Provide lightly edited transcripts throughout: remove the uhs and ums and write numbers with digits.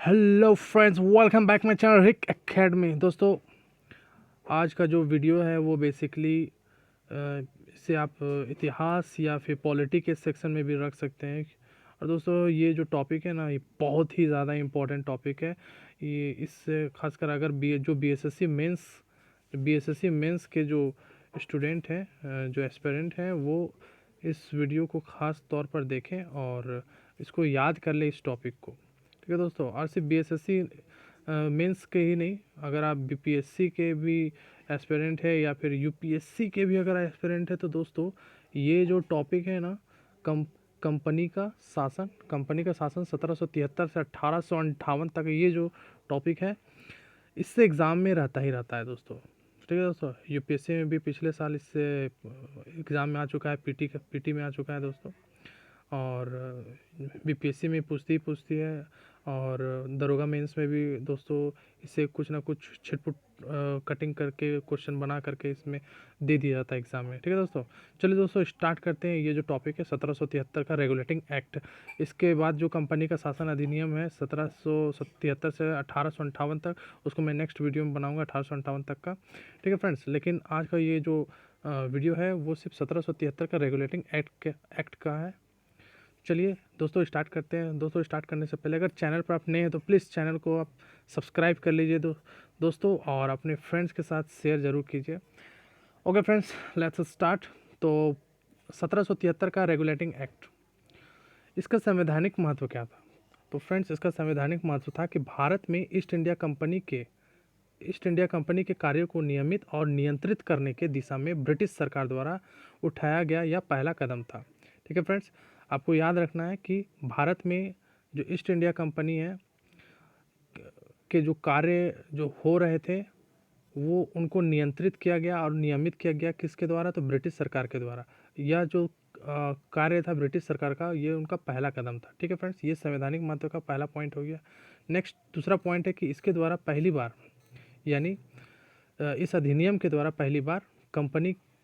Hello friends, welcome back my channel Rick academy. दोस्तों, आज का जो वीडियो है वो बेसिकली इसे आप इतिहास या फिर पॉलिटी के सेक्शन में भी रख सकते हैं। और दोस्तों, ये जो टॉपिक है ना, ये बहुत ही ज़्यादा इम्पोर्टेंट टॉपिक है। ये इससे खासकर अगर बीएसएससी मेंस के जो स्टूडेंट हैं, जो एस्पिरेंट हैं, वो इस वीडियो को ख़ास तौर पर देखें और इसको याद कर लें, इस टॉपिक को। ठीक है दोस्तों, और सिर्फ बीएसएससी मेंस के ही नहीं, अगर आप बीपीएससी के भी एस्पिरेंट है या फिर यूपीएससी के भी अगर एस्पिरेंट है, तो दोस्तों ये जो टॉपिक है ना, कम कंपनी का शासन 1773 से 1858 तक, ये जो टॉपिक है, इससे एग्ज़ाम में रहता ही रहता है दोस्तों। ठीक है दोस्तों, यूपीएससी में भी पिछले साल इससे एग्ज़ाम में आ चुका है, पीटी में आ चुका है दोस्तों। और बीपीएससी में पूछती है, और दरोगा मेंस में भी दोस्तों इससे कुछ ना कुछ छिटपुट कटिंग करके क्वेश्चन बना करके इसमें दे दिया जाता है एग्ज़ाम में। ठीक है दोस्तों, चलिए दोस्तों स्टार्ट करते हैं। ये जो टॉपिक है 1773 का रेगुलेटिंग एक्ट, इसके बाद जो कंपनी का शासन अधिनियम है 1773 से 1858 तक, उसको मैं नेक्स्ट वीडियो में बनाऊंगा 1858 तक का। ठीक है फ्रेंड्स, लेकिन आज का ये जो वीडियो है वो सिर्फ 1773 का रेगुलेटिंग एक्ट का है। चलिए दोस्तों स्टार्ट करते हैं। दोस्तों स्टार्ट करने से पहले अगर चैनल पर आप नए हैं तो प्लीज़ चैनल को आप सब्सक्राइब कर लीजिए दोस्तों, और अपने फ्रेंड्स के साथ शेयर ज़रूर कीजिए। Okay friends, let's start. तो 1773 का रेगुलेटिंग एक्ट, इसका संवैधानिक महत्व क्या था? तो फ्रेंड्स, इसका संवैधानिक महत्व था कि भारत में ईस्ट इंडिया कंपनी के कार्यों को नियमित और नियंत्रित करने के दिशा में ब्रिटिश सरकार द्वारा उठाया गया यह पहला कदम था। ठीक है फ्रेंड्स, आपको याद रखना है कि भारत में जो ईस्ट इंडिया कंपनी है के जो कार्य जो हो रहे थे, वो उनको नियंत्रित किया गया और नियमित किया गया किसके द्वारा? तो ब्रिटिश सरकार के द्वारा। यह जो कार्य था ब्रिटिश सरकार का, ये उनका पहला कदम था। ठीक है फ्रेंड्स, ये संवैधानिक महत्व का पहला पॉइंट हो गया। नेक्स्ट दूसरा पॉइंट है कि इसके द्वारा पहली बार, यानी इस अधिनियम के द्वारा पहली बार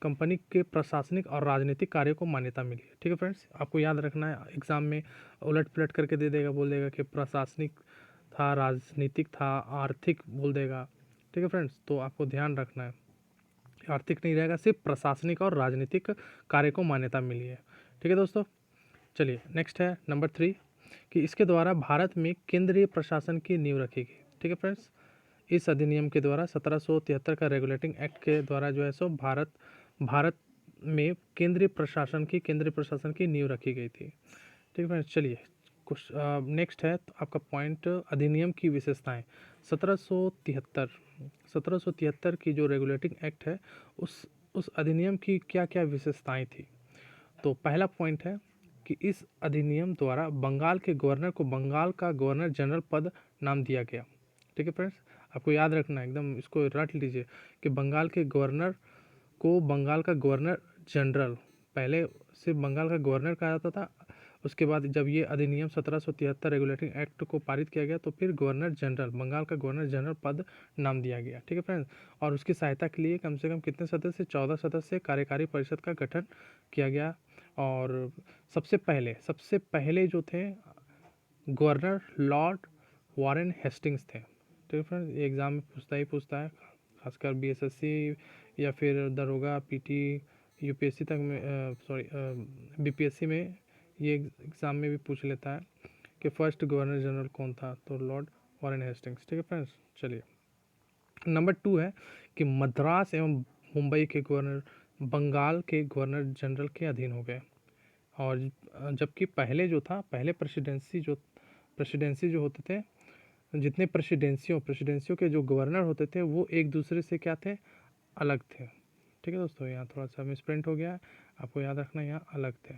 कंपनी के प्रशासनिक और राजनीतिक कार्यों को मान्यता मिली। ठीक है फ्रेंड्स, आपको याद रखना है, एग्जाम में उलट पुलट करके दे देगा, बोल देगा कि प्रशासनिक था, राजनीतिक था, आर्थिक बोल देगा। ठीक है फ्रेंड्स, तो आपको ध्यान रखना है, आर्थिक नहीं रहेगा, सिर्फ प्रशासनिक और राजनीतिक कार्य को मान्यता मिली है। ठीक है दोस्तों, चलिए नेक्स्ट है नंबर 3, कि इसके द्वारा भारत में केंद्रीय प्रशासन की नींव रखी गई। ठीक है फ्रेंड्स, इस अधिनियम के द्वारा 1773 का रेगुलेटिंग एक्ट के द्वारा जो है सो भारत में केंद्रीय प्रशासन की नींव रखी गई थी। ठीक है फ्रेंड्स, चलिए कुछ नेक्स्ट है तो आपका पॉइंट, अधिनियम की विशेषताएं। 1773 की जो रेगुलेटिंग एक्ट है, उस अधिनियम की क्या क्या विशेषताएं थी? तो पहला पॉइंट है कि इस अधिनियम द्वारा बंगाल के गवर्नर को बंगाल का गवर्नर जनरल पद नाम दिया गया। ठीक है फ्रेंड्स, आपको याद रखना है, एकदम इसको रट लीजिए कि बंगाल के गवर्नर को बंगाल का गवर्नर जनरल, पहले सिर्फ बंगाल का गवर्नर कहा जाता था, उसके बाद जब ये अधिनियम 1773 रेगुलेटिंग एक्ट को पारित किया गया तो फिर गवर्नर जनरल, बंगाल का गवर्नर जनरल पद नाम दिया गया। ठीक है फ्रेंड्स, और उसकी सहायता के लिए कम से कम कितने सदस्य? 14 सदस्य कार्यकारी परिषद का गठन किया गया। और सबसे पहले जो थे गवर्नर लॉर्ड वारेन हेस्टिंग्स थे। ठीक है फ्रेंड्स, ये एग्ज़ाम में पूछता है, खासकर बीएसएससी या फिर दरोगा, पीटी, यूपीएससी तक में, बीपीएससी में ये एग्ज़ाम में भी पूछ लेता है कि फर्स्ट गवर्नर जनरल कौन था? तो लॉर्ड वारेन हेस्टिंग्स। ठीक है फ्रेंड्स, चलिए नंबर 2 है कि मद्रास एवं मुंबई के गवर्नर बंगाल के गवर्नर जनरल के अधीन हो गए। और जबकि पहले जो था, पहले प्रेसिडेंसी जो होते थे, जितने प्रेसिडेंसियों के जो गवर्नर होते थे, वो एक दूसरे से क्या थे? अलग थे। ठीक है दोस्तों, यहाँ थोड़ा सा मिसप्रिंट हो गया है, आपको याद रखना, यहाँ अलग थे।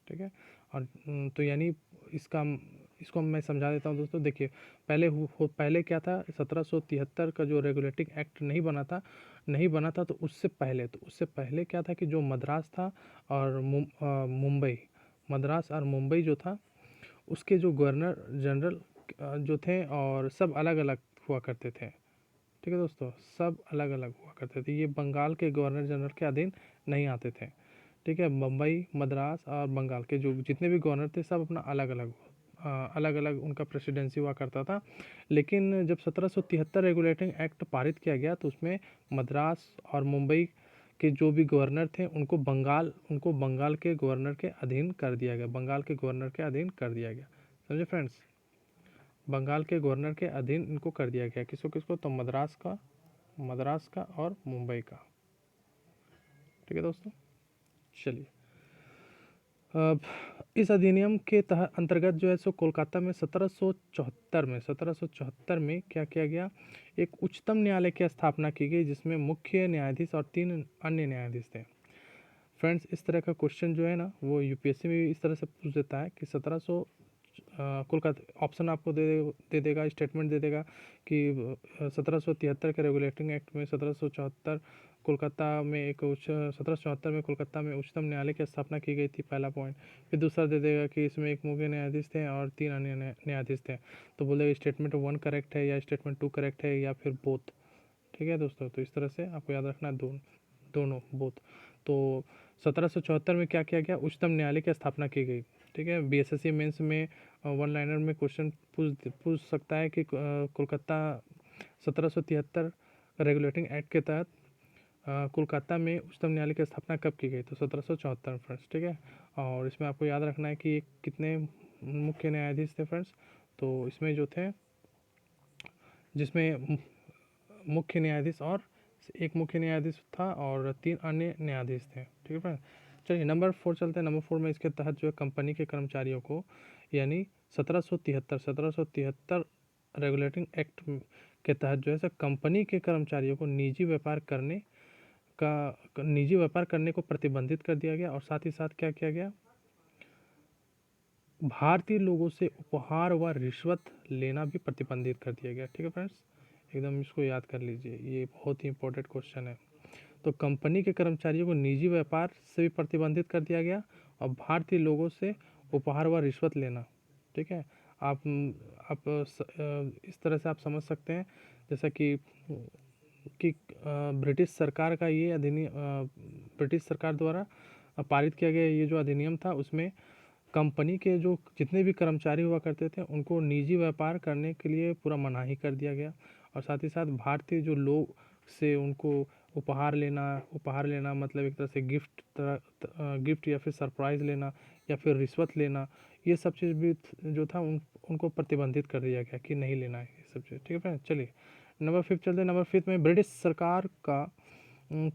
ठीक है, और तो यानी इसको मैं समझा देता हूँ दोस्तों। देखिए, पहले क्या था, 1773 का जो रेगुलेटिंग एक्ट नहीं बना था, तो उससे पहले क्या था कि जो मद्रास था और मुंबई, मद्रास और मुंबई जो था, उसके जो गवर्नर जनरल जो थे, और सब अलग अलग हुआ करते थे। ठीक है दोस्तों, सब अलग अलग हुआ करते थे, ये बंगाल के गवर्नर जनरल के अधीन नहीं आते थे। ठीक है, मुंबई, मद्रास और बंगाल के जो जितने भी गवर्नर थे, सब अपना अलग अलग अलग अलग उनका प्रेसिडेंसी हुआ करता था। लेकिन जब 1773 रेगुलेटिंग एक्ट पारित किया गया तो उसमें मद्रास और मुंबई के जो भी गवर्नर थे उनको बंगाल के गवर्नर के अधीन कर दिया गया, बंगाल के गवर्नर के अधीन कर दिया गया। समझे फ्रेंड्स, बंगाल के गवर्नर के अधीन इनको कर दिया गया। किसको किसको? तो मद्रास का और मुंबई का। ठीक है दोस्तों, चलिए अब इस अधिनियम के तहत अंतर्गत जो है सो कोलकाता में 1774 में क्या किया गया, एक उच्चतम न्यायालय की स्थापना की गई जिसमें मुख्य न्यायाधीश और 3 अन्य न्यायाधीश थे। फ्रेंड्स, इस तरह का क्वेश्चन जो है ना वो यूपीएससी में भी इस तरह से पूछ देता है कि 1700 कोलकाता ऑप्शन आपको दे देगा, स्टेटमेंट दे देगा कि 1773 के रेगुलेटिंग एक्ट में 1774 कोलकाता में एक 1774 में कोलकाता में उच्चतम न्यायालय की स्थापना की गई थी, पहला पॉइंट। फिर दूसरा दे देगा कि इसमें एक मुख्य न्यायाधीश थे और 3 अन्य न्यायाधीश थे। तो बोलेगा स्टेटमेंट 1 करेक्ट है या स्टेटमेंट 2 करेक्ट है या फिर बोथ। ठीक है दोस्तों, तो इस तरह से आपको याद रखना दोनों बोथ। तो 1774 में क्या किया गया, उच्चतम न्यायालय की स्थापना की गई। ठीक है, बीएसएससी मेंस में वन लाइनर में क्वेश्चन पूछ सकता है कि कोलकाता 1773 रेगुलेटिंग एक्ट के तहत कोलकाता में उच्चतम न्यायालय की स्थापना कब की गई, तो 1774 फ्रेंड्स। ठीक है, और इसमें आपको याद रखना है कि कितने मुख्य न्यायाधीश थे फ्रेंड्स, तो इसमें जो थे जिसमें मुख्य न्यायाधीश और एक मुख्य न्यायाधीश था और 3 अन्य न्यायाधीश थे। ठीक है फ्रेंड्स, चलिए नंबर 4 चलते हैं। नंबर 4 में इसके तहत जो है कंपनी के कर्मचारियों को यानी 1773 रेगुलेटिंग एक्ट के तहत जो है सर कंपनी के कर्मचारियों को निजी व्यापार करने को प्रतिबंधित कर दिया गया और साथ ही साथ क्या किया गया, भारतीय लोगों से उपहार व रिश्वत लेना भी प्रतिबंधित कर दिया गया। ठीक है फ्रेंड्स, एकदम इसको याद कर लीजिए, ये बहुत ही इंपॉर्टेंट क्वेश्चन है। तो कंपनी के कर्मचारियों को निजी व्यापार से भी प्रतिबंधित कर दिया गया और भारतीय लोगों से उपहार व रिश्वत लेना। ठीक है, आप इस तरह से आप समझ सकते हैं जैसा कि ब्रिटिश सरकार का ये अधिनियम ब्रिटिश सरकार द्वारा पारित किया गया ये जो अधिनियम था उसमें कंपनी के जो जितने भी कर्मचारी हुआ करते थे उनको निजी व्यापार करने के लिए पूरा मनाही कर दिया गया और साथ ही साथ भारतीय जो लोग से उनको उपहार लेना मतलब एक तरह से गिफ्ट या फिर सरप्राइज़ लेना या फिर रिश्वत लेना, ये सब चीज़ भी जो था उनको प्रतिबंधित कर दिया गया कि नहीं लेना है ये सब चीज़। ठीक है फ्रेंड, चलिए नंबर 5 चलते हैं। नंबर 5 में ब्रिटिश सरकार का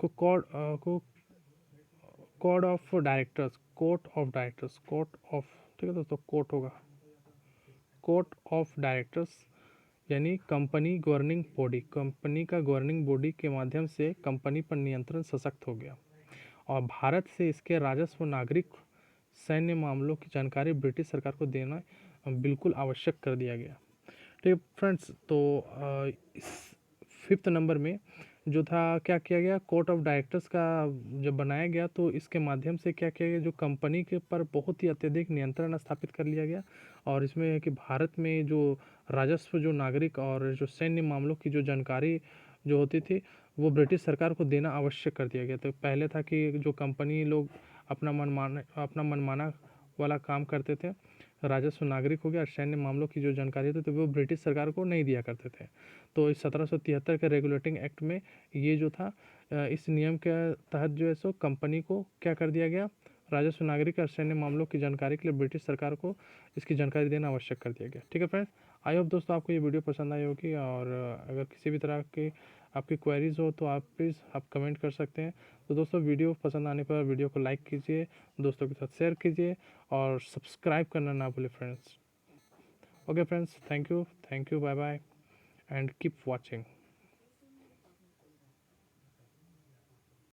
कोर्ट ऑफ ठीक है दोस्तों, कोर्ट ऑफ डायरेक्टर्स यानी कंपनी का गवर्निंग बॉडी के माध्यम से कंपनी पर नियंत्रण सशक्त हो गया और भारत से इसके राजस्व, नागरिक, सैन्य मामलों की जानकारी ब्रिटिश सरकार को देना बिल्कुल आवश्यक कर दिया गया। ठीक है फ्रेंड्स, तो इस 5th नंबर में जो था क्या किया गया, कोर्ट ऑफ डायरेक्टर्स का जब बनाया गया तो इसके माध्यम से क्या किया गया, जो कंपनी के पर बहुत ही अत्यधिक नियंत्रण स्थापित कर लिया गया और इसमें है कि भारत में जो राजस्व, जो नागरिक और जो सैन्य मामलों की जो जानकारी जो होती थी वो ब्रिटिश सरकार को देना आवश्यक कर दिया गया। तो पहले था कि जो कंपनी लोग अपना मनमाना वाला काम करते थे, राजस्व, नागरिक हो गया और सैन्य मामलों की जो जानकारी होती थी वो ब्रिटिश सरकार को नहीं दिया करते थे। तो इस 1773 के रेगुलेटिंग एक्ट में ये जो था इस नियम के तहत जो है सो कंपनी को क्या कर दिया गया, राजस्व, नागरिक और सैन्य मामलों की जानकारी के लिए ब्रिटिश सरकार को इसकी जानकारी देना आवश्यक कर दिया गया। ठीक है फ्रेंड्स, आई होप दोस्तों आपको ये वीडियो पसंद आई होगी और अगर किसी भी तरह के आपकी क्वेरीज हो तो आप प्लीज़ आप कमेंट कर सकते हैं। तो दोस्तों वीडियो पसंद आने पर वीडियो को लाइक कीजिए, दोस्तों के साथ शेयर कीजिए और सब्सक्राइब करना ना भूलें friends. Okay friends, thank you, bye bye and keep watching.